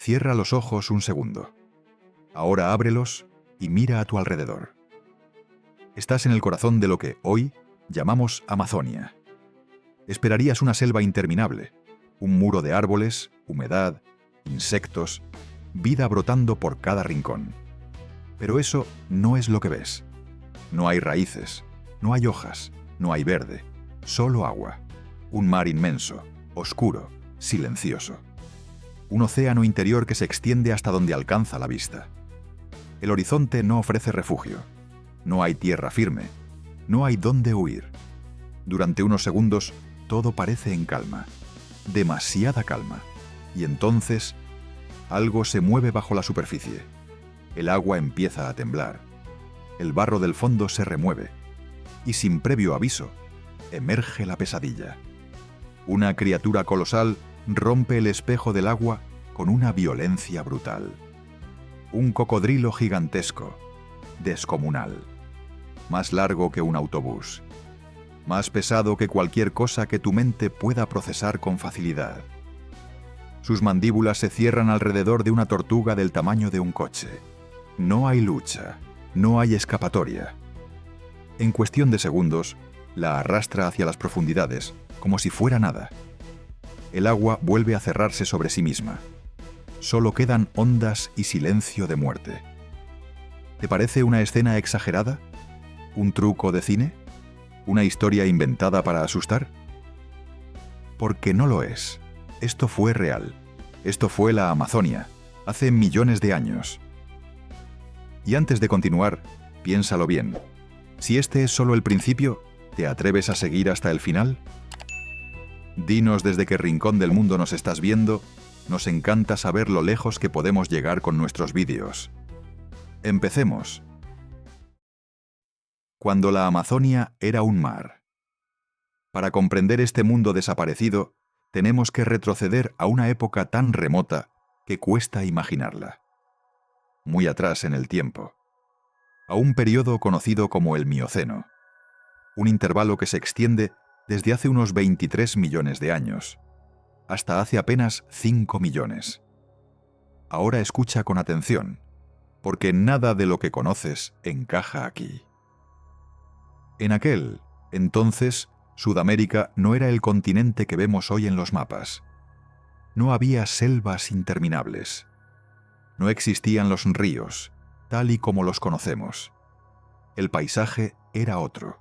Cierra los ojos un segundo. Ahora ábrelos y mira a tu alrededor. Estás en el corazón de lo que hoy llamamos Amazonia. Esperarías una selva interminable, un muro de árboles, humedad, insectos, vida brotando por cada rincón. Pero eso no es lo que ves. No hay raíces, no hay hojas, no hay verde, solo agua. Un mar inmenso, oscuro, silencioso. Un océano interior que se extiende hasta donde alcanza la vista. El horizonte no ofrece refugio. No hay tierra firme. No hay dónde huir. Durante unos segundos, todo parece en calma. Demasiada calma. Y entonces, algo se mueve bajo la superficie. El agua empieza a temblar. El barro del fondo se remueve. Y sin previo aviso, emerge la pesadilla. Una criatura colosal rompe el espejo del agua con una violencia brutal. Un cocodrilo gigantesco, descomunal, más largo que un autobús, más pesado que cualquier cosa que tu mente pueda procesar con facilidad. Sus mandíbulas se cierran alrededor de una tortuga del tamaño de un coche. No hay lucha, no hay escapatoria. En cuestión de segundos, la arrastra hacia las profundidades, como si fuera nada. El agua vuelve a cerrarse sobre sí misma. Solo quedan ondas y silencio de muerte. ¿Te parece una escena exagerada? ¿Un truco de cine? ¿Una historia inventada para asustar? Porque no lo es. Esto fue real. Esto fue la Amazonia, hace millones de años. Y antes de continuar, piénsalo bien. Si este es solo el principio, ¿te atreves a seguir hasta el final? Dinos desde qué rincón del mundo nos estás viendo. Nos encanta saber lo lejos que podemos llegar con nuestros vídeos. Empecemos. Cuando la Amazonia era un mar. Para comprender este mundo desaparecido, tenemos que retroceder a una época tan remota que cuesta imaginarla. Muy atrás en el tiempo. A un periodo conocido como el Mioceno. Un intervalo que se extiende desde hace unos 23 millones de años, hasta hace apenas 5 millones. Ahora escucha con atención, porque nada de lo que conoces encaja aquí. En aquel, entonces, Sudamérica no era el continente que vemos hoy en los mapas. No había selvas interminables. No existían los ríos, tal y como los conocemos. El paisaje era otro.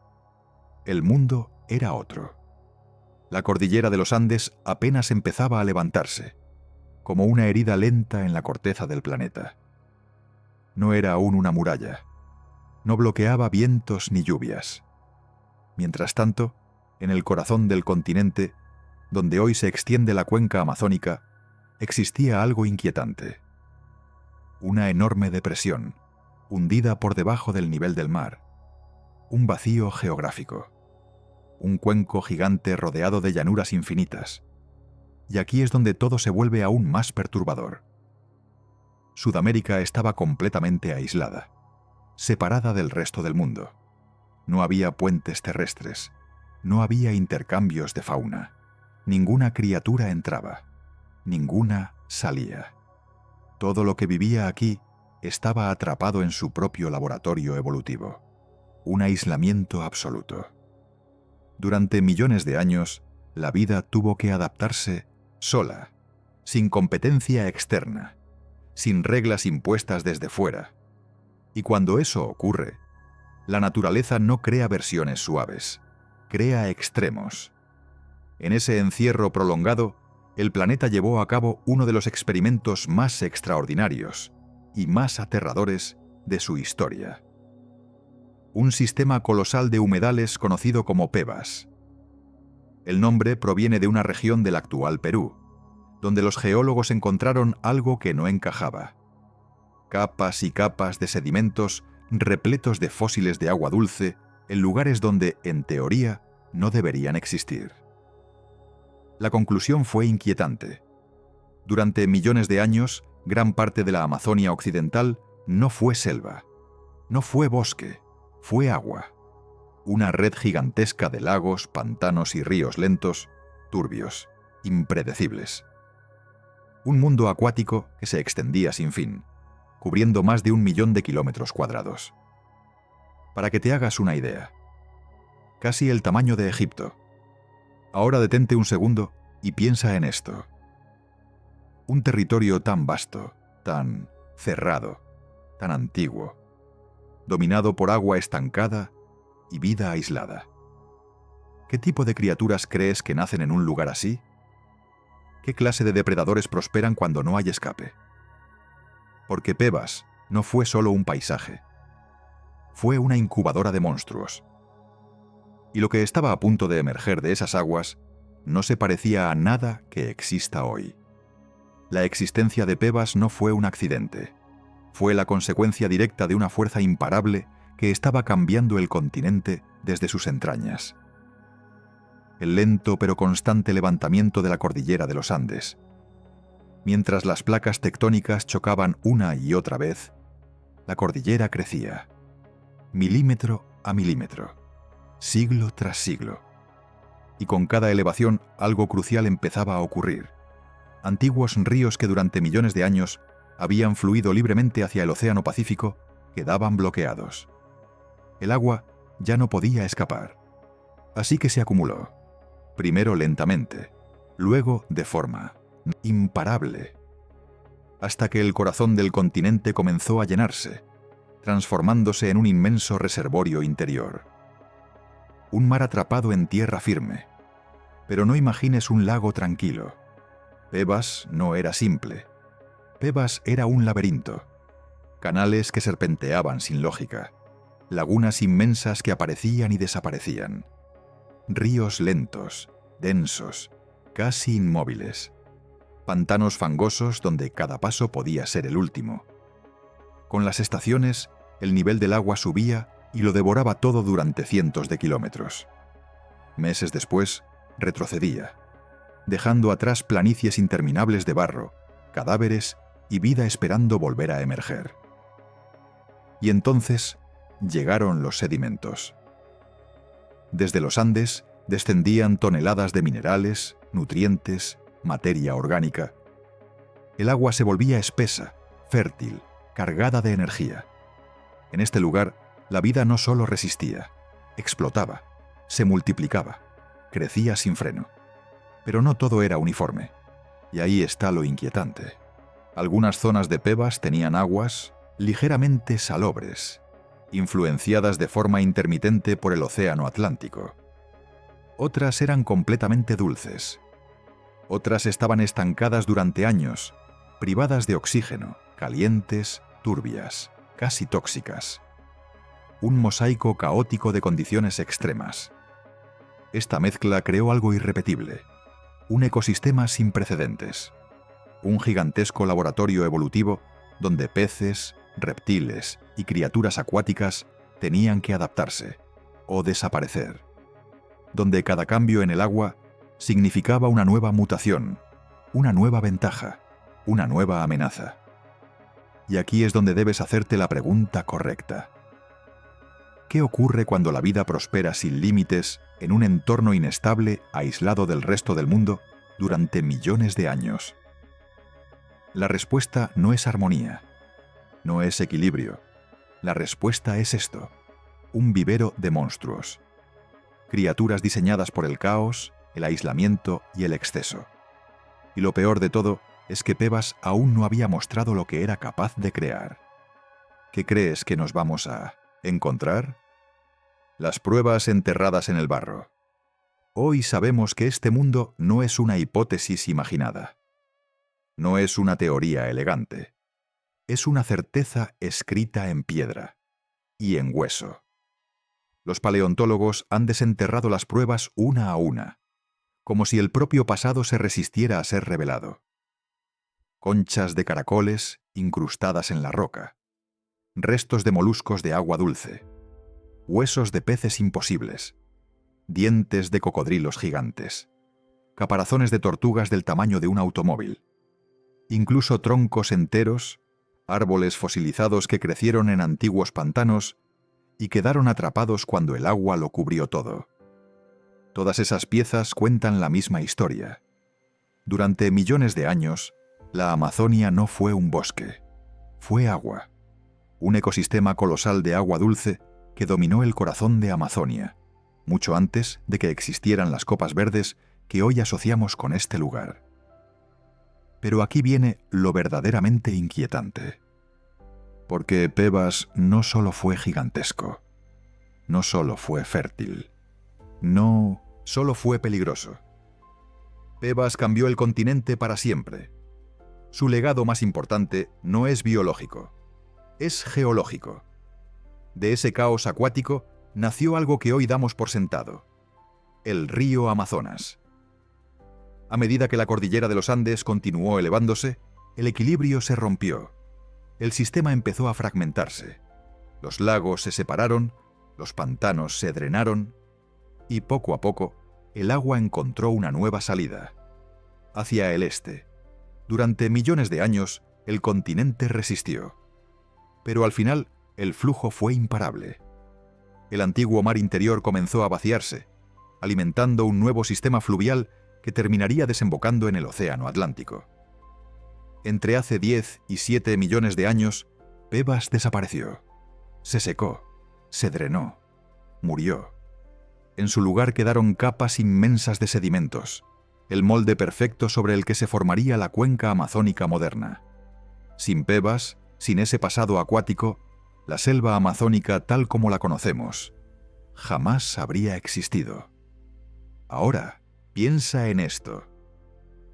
El mundo era otro. La cordillera de los Andes apenas empezaba a levantarse, como una herida lenta en la corteza del planeta. No era aún una muralla. No bloqueaba vientos ni lluvias. Mientras tanto, en el corazón del continente, donde hoy se extiende la cuenca amazónica, existía algo inquietante. Una enorme depresión, hundida por debajo del nivel del mar. Un vacío geográfico. Un cuenco gigante rodeado de llanuras infinitas. Y aquí es donde todo se vuelve aún más perturbador. Sudamérica estaba completamente aislada, separada del resto del mundo. No había puentes terrestres, no había intercambios de fauna. Ninguna criatura entraba, ninguna salía. Todo lo que vivía aquí estaba atrapado en su propio laboratorio evolutivo. Un aislamiento absoluto. Durante millones de años, la vida tuvo que adaptarse sola, sin competencia externa, sin reglas impuestas desde fuera. Y cuando eso ocurre, la naturaleza no crea versiones suaves, crea extremos. En ese encierro prolongado, el planeta llevó a cabo uno de los experimentos más extraordinarios y más aterradores de su historia. Un sistema colosal de humedales conocido como Pebas. El nombre proviene de una región del actual Perú, donde los geólogos encontraron algo que no encajaba. Capas y capas de sedimentos repletos de fósiles de agua dulce en lugares donde, en teoría, no deberían existir. La conclusión fue inquietante. Durante millones de años, gran parte de la Amazonia occidental no fue selva, no fue bosque, fue agua. Una red gigantesca de lagos, pantanos y ríos lentos, turbios, impredecibles. Un mundo acuático que se extendía sin fin, cubriendo más de 1.000.000 de kilómetros cuadrados. Para que te hagas una idea, casi el tamaño de Egipto. Ahora detente un segundo y piensa en esto. Un territorio tan vasto, tan cerrado, tan antiguo, dominado por agua estancada y vida aislada. ¿Qué tipo de criaturas crees que nacen en un lugar así? ¿Qué clase de depredadores prosperan cuando no hay escape? Porque Pebas no fue solo un paisaje. Fue una incubadora de monstruos. Y lo que estaba a punto de emerger de esas aguas no se parecía a nada que exista hoy. La existencia de Pebas no fue un accidente. Fue la consecuencia directa de una fuerza imparable que estaba cambiando el continente desde sus entrañas. El lento pero constante levantamiento de la cordillera de los Andes. Mientras las placas tectónicas chocaban una y otra vez, la cordillera crecía, milímetro a milímetro, siglo tras siglo. Y con cada elevación algo crucial empezaba a ocurrir. Antiguos ríos que durante millones de años habían fluido libremente hacia el Océano Pacífico quedaban bloqueados. El agua ya no podía escapar. Así que se acumuló, primero lentamente, luego de forma imparable, hasta que el corazón del continente comenzó a llenarse, transformándose en un inmenso reservorio interior. Un mar atrapado en tierra firme. Pero no imagines un lago tranquilo. Pebas no era simple. Pebas era un laberinto. Canales que serpenteaban sin lógica. Lagunas inmensas que aparecían y desaparecían. Ríos lentos, densos, casi inmóviles. Pantanos fangosos donde cada paso podía ser el último. Con las estaciones, el nivel del agua subía y lo devoraba todo durante cientos de kilómetros. Meses después, retrocedía, dejando atrás planicies interminables de barro, cadáveres y vida esperando volver a emerger. Y entonces llegaron los sedimentos. Desde los Andes descendían toneladas de minerales, nutrientes, materia orgánica. El agua se volvía espesa, fértil, cargada de energía. En este lugar, la vida no solo resistía, explotaba, se multiplicaba, crecía sin freno. Pero no todo era uniforme. Y ahí está lo inquietante. Algunas zonas de Pebas tenían aguas ligeramente salobres, influenciadas de forma intermitente por el Océano Atlántico. Otras eran completamente dulces. Otras estaban estancadas durante años, privadas de oxígeno, calientes, turbias, casi tóxicas. Un mosaico caótico de condiciones extremas. Esta mezcla creó algo irrepetible, un ecosistema sin precedentes, un gigantesco laboratorio evolutivo donde peces, reptiles y criaturas acuáticas tenían que adaptarse o desaparecer, donde cada cambio en el agua significaba una nueva mutación, una nueva ventaja, una nueva amenaza. Y aquí es donde debes hacerte la pregunta correcta. ¿Qué ocurre cuando la vida prospera sin límites en un entorno inestable, aislado del resto del mundo, durante millones de años? La respuesta no es armonía, no es equilibrio. La respuesta es esto: un vivero de monstruos. Criaturas diseñadas por el caos, el aislamiento y el exceso. Y lo peor de todo es que Pebas aún no había mostrado lo que era capaz de crear. ¿Qué crees que nos vamos a encontrar? Las pruebas enterradas en el barro. Hoy sabemos que este mundo no es una hipótesis imaginada. No es una teoría elegante. Es una certeza escrita en piedra y en hueso. Los paleontólogos han desenterrado las pruebas una a una, como si el propio pasado se resistiera a ser revelado. Conchas de caracoles incrustadas en la roca, restos de moluscos de agua dulce, huesos de peces imposibles, dientes de cocodrilos gigantes, caparazones de tortugas del tamaño de un automóvil, incluso troncos enteros, árboles fosilizados que crecieron en antiguos pantanos y quedaron atrapados cuando el agua lo cubrió todo. Todas esas piezas cuentan la misma historia. Durante millones de años, La Amazonia no fue un bosque, fue agua, un ecosistema colosal de agua dulce que dominó el corazón de Amazonia, mucho antes de que existieran las copas verdes que hoy asociamos con este lugar. Pero aquí viene lo verdaderamente inquietante. Porque Pebas no solo fue gigantesco, no solo fue fértil, no solo fue peligroso. Pebas cambió el continente para siempre. Su legado más importante no es biológico, es geológico. De ese caos acuático nació algo que hoy damos por sentado: el río Amazonas. A medida que la cordillera de los Andes continuó elevándose, el equilibrio se rompió. El sistema empezó a fragmentarse. Los lagos se separaron, los pantanos se drenaron, y poco a poco el agua encontró una nueva salida, hacia el este. Durante millones de años, el continente resistió. Pero al final, el flujo fue imparable. El antiguo mar interior comenzó a vaciarse, alimentando un nuevo sistema fluvial que terminaría desembocando en el Océano Atlántico. Entre hace 10 y 7 millones de años, Pebas desapareció. Se secó, se drenó, murió. En su lugar quedaron capas inmensas de sedimentos, el molde perfecto sobre el que se formaría la cuenca amazónica moderna. Sin Pebas, sin ese pasado acuático, la selva amazónica tal como la conocemos jamás habría existido. Ahora, piensa en esto.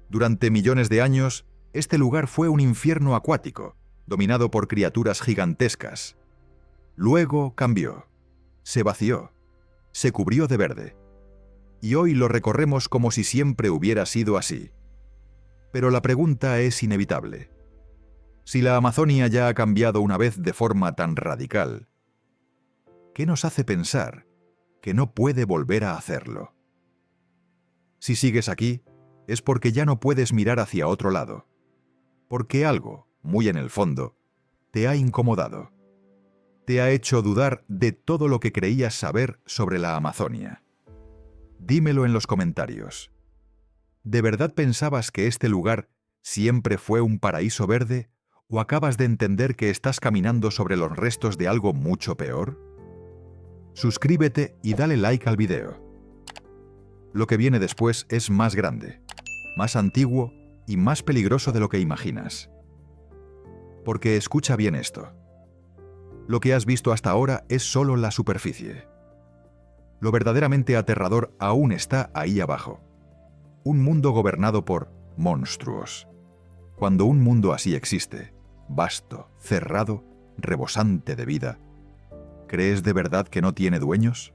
Durante millones de años, este lugar fue un infierno acuático, dominado por criaturas gigantescas. Luego cambió, se vació, se cubrió de verde. Y hoy lo recorremos como si siempre hubiera sido así. Pero la pregunta es inevitable. Si la Amazonia ya ha cambiado una vez de forma tan radical, ¿qué nos hace pensar que no puede volver a hacerlo? Si sigues aquí, es porque ya no puedes mirar hacia otro lado, porque algo, muy en el fondo, te ha incomodado, te ha hecho dudar de todo lo que creías saber sobre la Amazonia. Dímelo en los comentarios. ¿De verdad pensabas que este lugar siempre fue un paraíso verde o acabas de entender que estás caminando sobre los restos de algo mucho peor? Suscríbete y dale like al video. Lo que viene después es más grande, más antiguo y más peligroso de lo que imaginas. Porque escucha bien esto. Lo que has visto hasta ahora es solo la superficie. Lo verdaderamente aterrador aún está ahí abajo. Un mundo gobernado por monstruos. Cuando un mundo así existe, vasto, cerrado, rebosante de vida, ¿crees de verdad que no tiene dueños?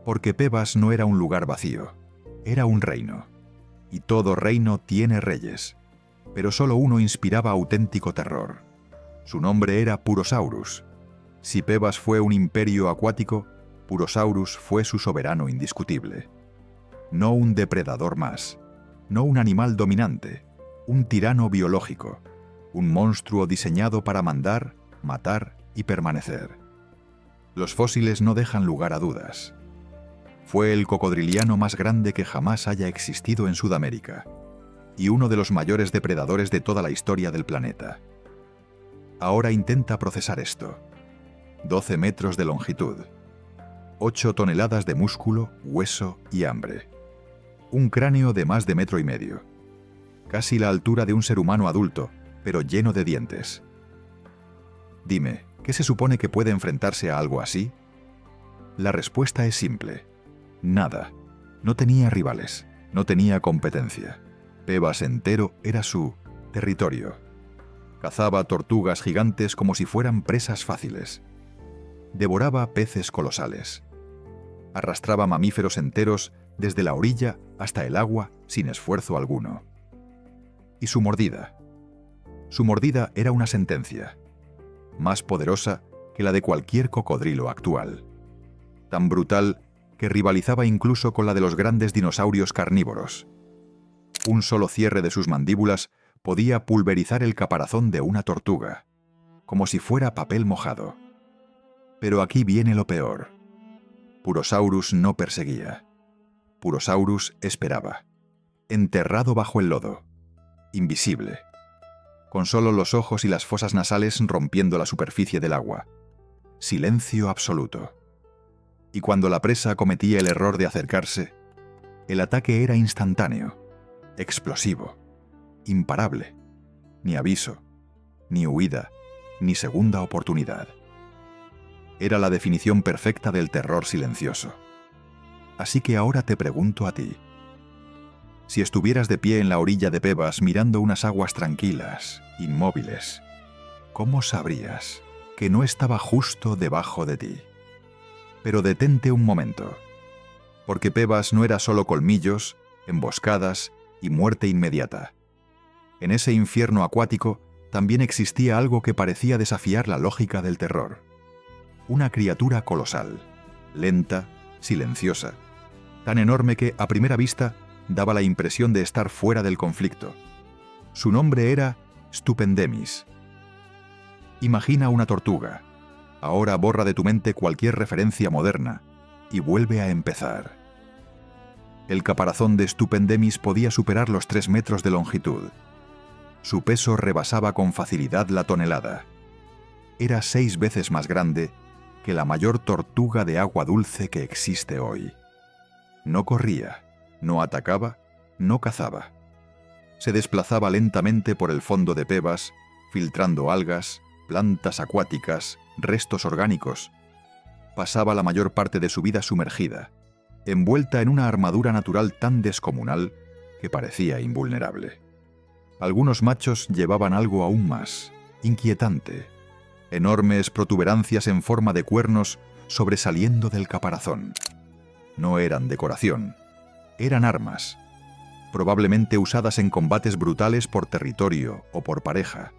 Porque Pebas no era un lugar vacío, era un reino. Y todo reino tiene reyes, pero solo uno inspiraba auténtico terror. Su nombre era Purosaurus. Si Pebas fue un imperio acuático, Purosaurus fue su soberano indiscutible. No un depredador más, no un animal dominante, un tirano biológico, un monstruo diseñado para mandar, matar y permanecer. Los fósiles no dejan lugar a dudas. Fue el cocodriliano más grande que jamás haya existido en Sudamérica, y uno de los mayores depredadores de toda la historia del planeta. Ahora intenta procesar esto. 12 metros de longitud. 8 toneladas de músculo, hueso y hambre. Un cráneo de más de 1,5 metros. Casi la altura de un ser humano adulto, pero lleno de dientes. Dime, ¿qué se supone que puede enfrentarse a algo así? La respuesta es simple. Nada. No tenía rivales, no tenía competencia. Pebas entero era su territorio. Cazaba tortugas gigantes como si fueran presas fáciles. Devoraba peces colosales. Arrastraba mamíferos enteros desde la orilla hasta el agua sin esfuerzo alguno. Y su mordida. Su mordida era una sentencia, más poderosa que la de cualquier cocodrilo actual. Tan brutal que rivalizaba incluso con la de los grandes dinosaurios carnívoros. Un solo cierre de sus mandíbulas podía pulverizar el caparazón de una tortuga, como si fuera papel mojado. Pero aquí viene lo peor. Purosaurus no perseguía. Purosaurus esperaba, enterrado bajo el lodo, invisible, con solo los ojos y las fosas nasales rompiendo la superficie del agua. Silencio absoluto. Y cuando la presa cometía el error de acercarse, el ataque era instantáneo, explosivo, imparable. Ni aviso, ni huida, ni segunda oportunidad. Era la definición perfecta del terror silencioso. Así que ahora te pregunto a ti. Si estuvieras de pie en la orilla de Pebas mirando unas aguas tranquilas, inmóviles, ¿cómo sabrías que no estaba justo debajo de ti? Pero detente un momento, porque Pebas no era solo colmillos, emboscadas y muerte inmediata. En ese infierno acuático también existía algo que parecía desafiar la lógica del terror. Una criatura colosal, lenta, silenciosa, tan enorme que, a primera vista, daba la impresión de estar fuera del conflicto. Su nombre era Stupendemis. Imagina una tortuga. Ahora borra de tu mente cualquier referencia moderna y vuelve a empezar. El caparazón de Stupendemis podía superar los 3 metros de longitud. Su peso rebasaba con facilidad la tonelada. Era 6 veces más grande que la mayor tortuga de agua dulce que existe hoy. No corría, no atacaba, no cazaba. Se desplazaba lentamente por el fondo de Pebas, filtrando algas, plantas acuáticas, restos orgánicos. Pasaba la mayor parte de su vida sumergida, envuelta en una armadura natural tan descomunal que parecía invulnerable. Algunos machos llevaban algo aún más, inquietante: enormes protuberancias en forma de cuernos sobresaliendo del caparazón. No eran decoración, eran armas, probablemente usadas en combates brutales por territorio o por pareja.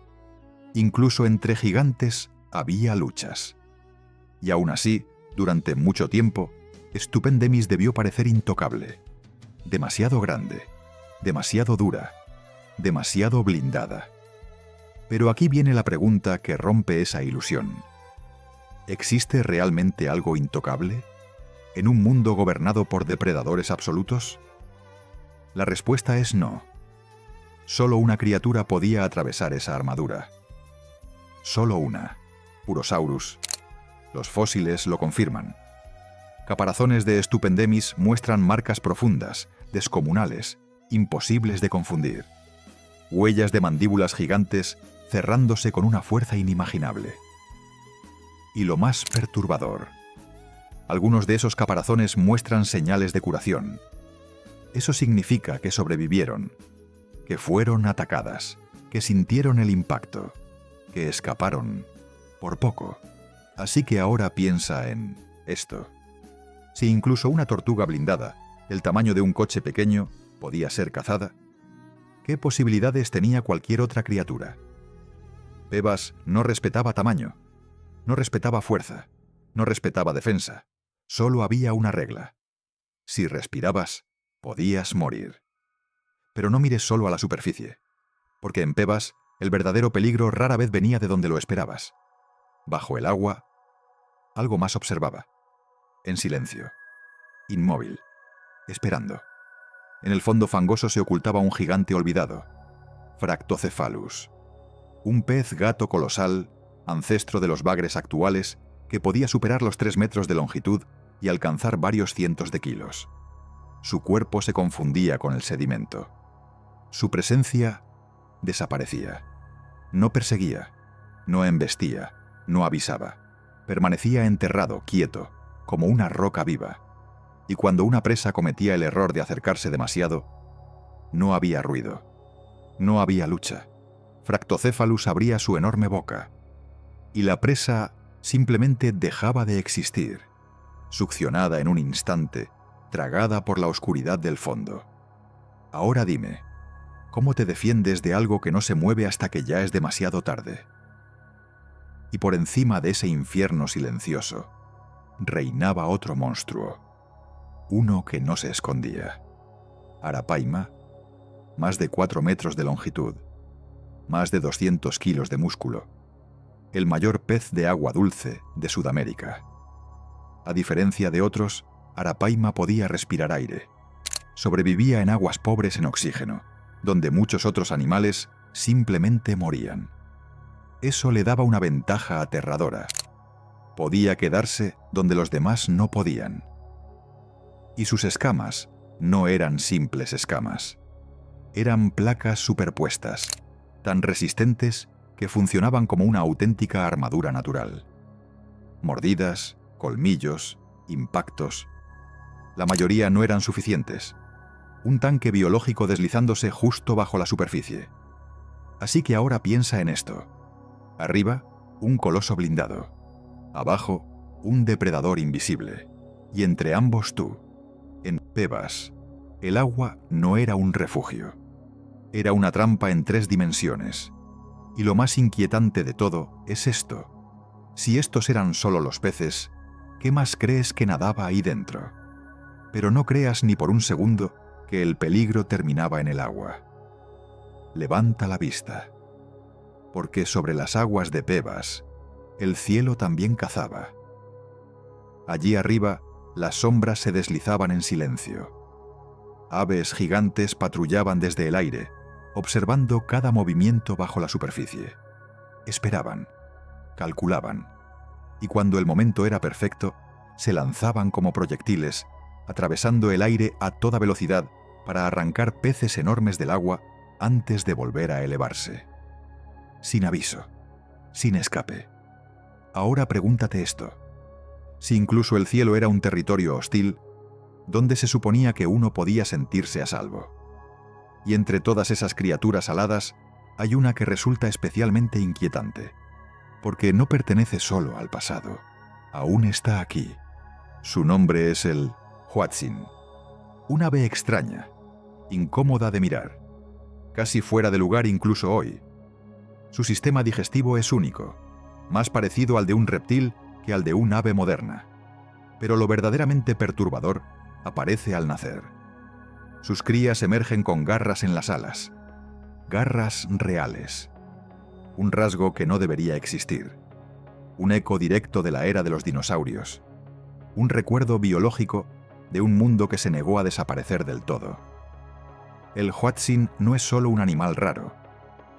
Incluso entre gigantes había luchas. Y aún así, durante mucho tiempo, Stupendemis debió parecer intocable. Demasiado grande, demasiado dura, demasiado blindada. Pero aquí viene la pregunta que rompe esa ilusión. ¿Existe realmente algo intocable en un mundo gobernado por depredadores absolutos? La respuesta es no. Solo una criatura podía atravesar esa armadura. Solo una. Purosaurus. Los fósiles lo confirman. Caparazones de Stupendemis muestran marcas profundas, descomunales, imposibles de confundir. Huellas de mandíbulas gigantes cerrándose con una fuerza inimaginable. Y lo más perturbador: algunos de esos caparazones muestran señales de curación. Eso significa que sobrevivieron, que fueron atacadas, que sintieron el impacto, que escaparon, por poco. Así que ahora piensa en esto. Si incluso una tortuga blindada, del tamaño de un coche pequeño, podía ser cazada, ¿qué posibilidades tenía cualquier otra criatura? Pebas no respetaba tamaño, no respetaba fuerza, no respetaba defensa. Solo había una regla: si respirabas, podías morir. Pero no mires solo a la superficie, porque en Pebas el verdadero peligro rara vez venía de donde lo esperabas. Bajo el agua, algo más observaba, en silencio, inmóvil, esperando. En el fondo fangoso se ocultaba un gigante olvidado, Fractocephalus, un pez gato colosal, ancestro de los bagres actuales, que podía superar los 3 metros de longitud y alcanzar varios cientos de kilos. Su cuerpo se confundía con el sedimento. Su presencia desaparecía. No perseguía, no embestía, no avisaba. Permanecía enterrado, quieto, como una roca viva. Y cuando una presa cometía el error de acercarse demasiado, no había ruido, no había lucha. Fractocephalus abría su enorme boca, y la presa simplemente dejaba de existir, succionada en un instante, tragada por la oscuridad del fondo. Ahora dime, ¿cómo te defiendes de algo que no se mueve hasta que ya es demasiado tarde? Y por encima de ese infierno silencioso, reinaba otro monstruo, uno que no se escondía. Arapaima, más de 4 metros de longitud, más de 200 kilos de músculo, el mayor pez de agua dulce de Sudamérica. A diferencia de otros, Arapaima podía respirar aire. Sobrevivía en aguas pobres en oxígeno, donde muchos otros animales simplemente morían. Eso le daba una ventaja aterradora. Podía quedarse donde los demás no podían. Y sus escamas no eran simples escamas. Eran placas superpuestas, tan resistentes que funcionaban como una auténtica armadura natural. Mordidas, colmillos, impactos. La mayoría no eran suficientes. Un tanque biológico deslizándose justo bajo la superficie. Así que ahora piensa en esto. Arriba, un coloso blindado. Abajo, un depredador invisible. Y entre ambos tú. En Pebas, el agua no era un refugio. Era una trampa en 3 dimensiones. Y lo más inquietante de todo es esto. Si estos eran solo los peces, ¿qué más crees que nadaba ahí dentro? Pero no creas ni por un segundo que el peligro terminaba en el agua. Levanta la vista. Porque sobre las aguas de Pebas, el cielo también cazaba. Allí arriba, las sombras se deslizaban en silencio. Aves gigantes patrullaban desde el aire, observando cada movimiento bajo la superficie. Esperaban, calculaban, y cuando el momento era perfecto, se lanzaban como proyectiles, atravesando el aire a toda velocidad para arrancar peces enormes del agua antes de volver a elevarse. Sin aviso, sin escape. Ahora pregúntate esto. Si incluso el cielo era un territorio hostil, ¿dónde se suponía que uno podía sentirse a salvo? Y entre todas esas criaturas aladas, hay una que resulta especialmente inquietante, porque no pertenece solo al pasado, aún está aquí. Su nombre es el Huatzin, un ave extraña, incómoda de mirar, casi fuera de lugar incluso hoy. Su sistema digestivo es único, más parecido al de un reptil que al de un ave moderna. Pero lo verdaderamente perturbador aparece al nacer. Sus crías emergen con garras en las alas, garras reales. Un rasgo que no debería existir. Un eco directo de la era de los dinosaurios. Un recuerdo biológico de un mundo que se negó a desaparecer del todo. El Huatzin no es solo un animal raro,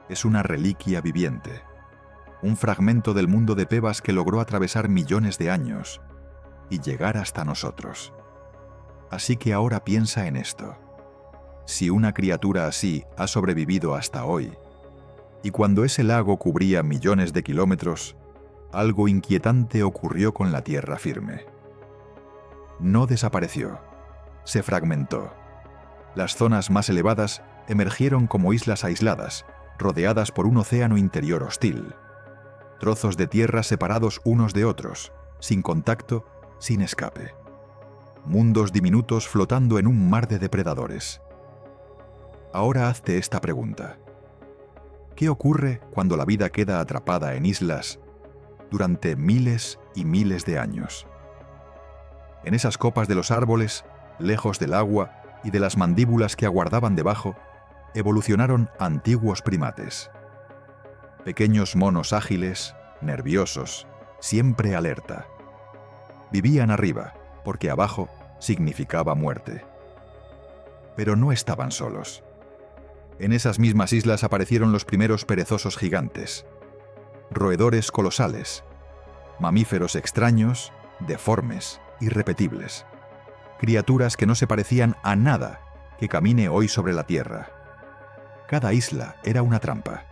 es una reliquia viviente. Un fragmento del mundo de Pebas que logró atravesar millones de años y llegar hasta nosotros. Así que ahora piensa en esto. Si una criatura así ha sobrevivido hasta hoy, y cuando ese lago cubría millones de kilómetros, algo inquietante ocurrió con la tierra firme. No desapareció, se fragmentó. Las zonas más elevadas emergieron como islas aisladas, rodeadas por un océano interior hostil. Trozos de tierra separados unos de otros, sin contacto, sin escape. Mundos diminutos flotando en un mar de depredadores. Ahora hazte esta pregunta. ¿Qué ocurre cuando la vida queda atrapada en islas durante miles y miles de años? En esas copas de los árboles, lejos del agua y de las mandíbulas que aguardaban debajo, evolucionaron antiguos primates. Pequeños monos ágiles, nerviosos, siempre alerta. Vivían arriba, porque abajo significaba muerte. Pero no estaban solos. En esas mismas islas aparecieron los primeros perezosos gigantes, roedores colosales, mamíferos extraños, deformes, irrepetibles, criaturas que no se parecían a nada que camine hoy sobre la Tierra. Cada isla era una trampa,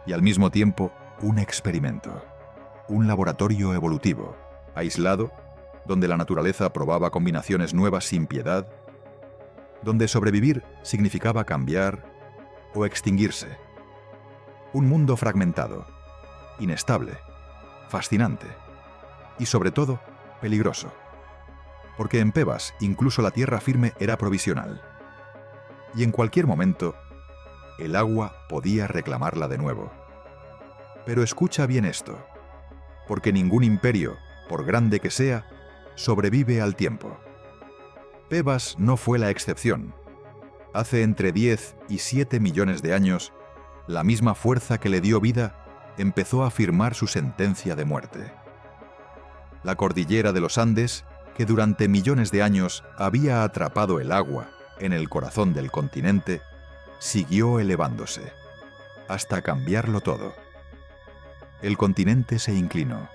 y al mismo tiempo un experimento, un laboratorio evolutivo, aislado, donde la naturaleza probaba combinaciones nuevas sin piedad, donde sobrevivir significaba cambiar o extinguirse. Un mundo fragmentado, inestable, fascinante y sobre todo peligroso, porque en Pebas incluso la tierra firme era provisional, y en cualquier momento el agua podía reclamarla de nuevo. Pero escucha bien esto, porque ningún imperio, por grande que sea, sobrevive al tiempo. Pebas no fue la excepción. Hace entre 10 y 7 millones de años, la misma fuerza que le dio vida empezó a firmar su sentencia de muerte. La cordillera de los Andes, que durante millones de años había atrapado el agua en el corazón del continente, siguió elevándose, hasta cambiarlo todo. El continente se inclinó,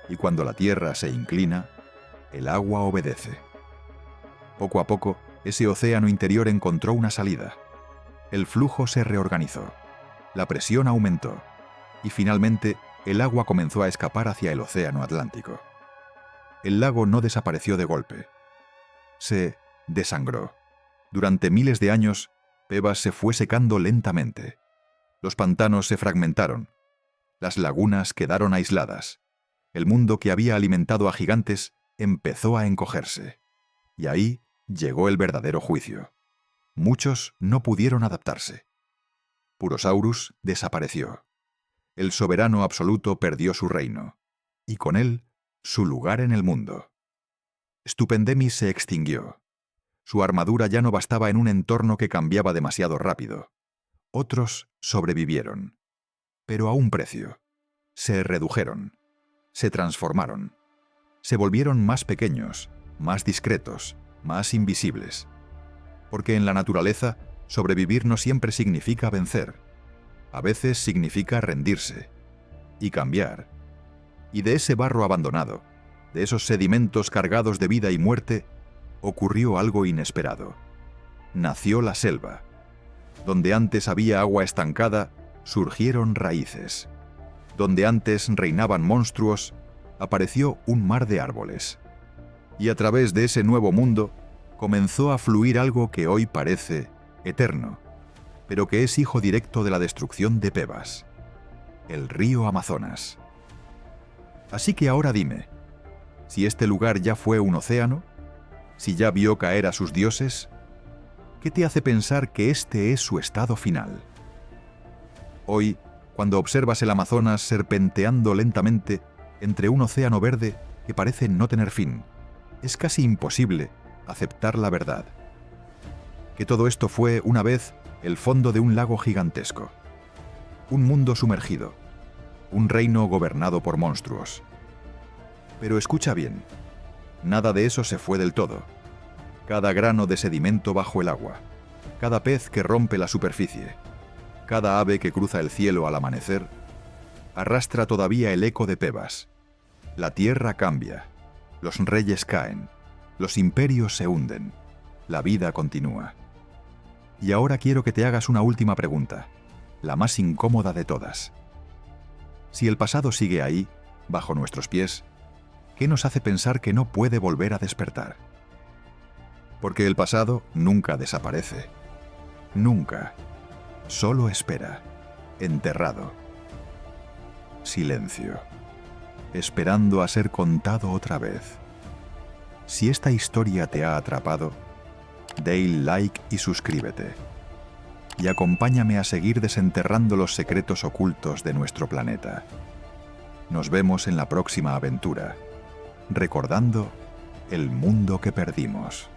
y cuando la tierra se inclina, el agua obedece. Poco a poco, ese océano interior encontró una salida. El flujo se reorganizó, la presión aumentó, y finalmente el agua comenzó a escapar hacia el océano Atlántico. El lago no desapareció de golpe. Se desangró. Durante miles de años, Pebas se fue secando lentamente. Los pantanos se fragmentaron. Las lagunas quedaron aisladas. El mundo que había alimentado a gigantes empezó a encogerse. Y ahí llegó el verdadero juicio. Muchos no pudieron adaptarse. Purosaurus desapareció. El soberano absoluto perdió su reino, y con él su lugar en el mundo. Stupendemis se extinguió. Su armadura ya no bastaba en un entorno que cambiaba demasiado rápido. Otros sobrevivieron, pero a un precio. Se redujeron, se transformaron, se volvieron más pequeños, más discretos, más invisibles. Porque en la naturaleza, sobrevivir no siempre significa vencer. A veces significa rendirse y cambiar. Y de ese barro abandonado, de esos sedimentos cargados de vida y muerte, ocurrió algo inesperado. Nació la selva. Donde antes había agua estancada, surgieron raíces. Donde antes reinaban monstruos, apareció un mar de árboles. Y a través de ese nuevo mundo, comenzó a fluir algo que hoy parece eterno, pero que es hijo directo de la destrucción de Pebas: el río Amazonas. Así que ahora dime, si este lugar ya fue un océano, si ya vio caer a sus dioses, ¿qué te hace pensar que este es su estado final? Hoy, cuando observas el Amazonas serpenteando lentamente entre un océano verde que parece no tener fin, es casi imposible aceptar la verdad. Que todo esto fue, una vez, el fondo de un lago gigantesco. Un mundo sumergido. Un reino gobernado por monstruos. Pero escucha bien. Nada de eso se fue del todo. Cada grano de sedimento bajo el agua. Cada pez que rompe la superficie. Cada ave que cruza el cielo al amanecer. Arrastra todavía el eco de Pebas. La tierra cambia. Los reyes caen. Los imperios se hunden. La vida continúa. Y ahora quiero que te hagas una última pregunta, la más incómoda de todas. Si el pasado sigue ahí, bajo nuestros pies, ¿qué nos hace pensar que no puede volver a despertar? Porque el pasado nunca desaparece. Nunca. Solo espera, enterrado. Silencio. Esperando a ser contado otra vez. Si esta historia te ha atrapado, dale like y suscríbete. Y acompáñame a seguir desenterrando los secretos ocultos de nuestro planeta. Nos vemos en la próxima aventura, recordando el mundo que perdimos.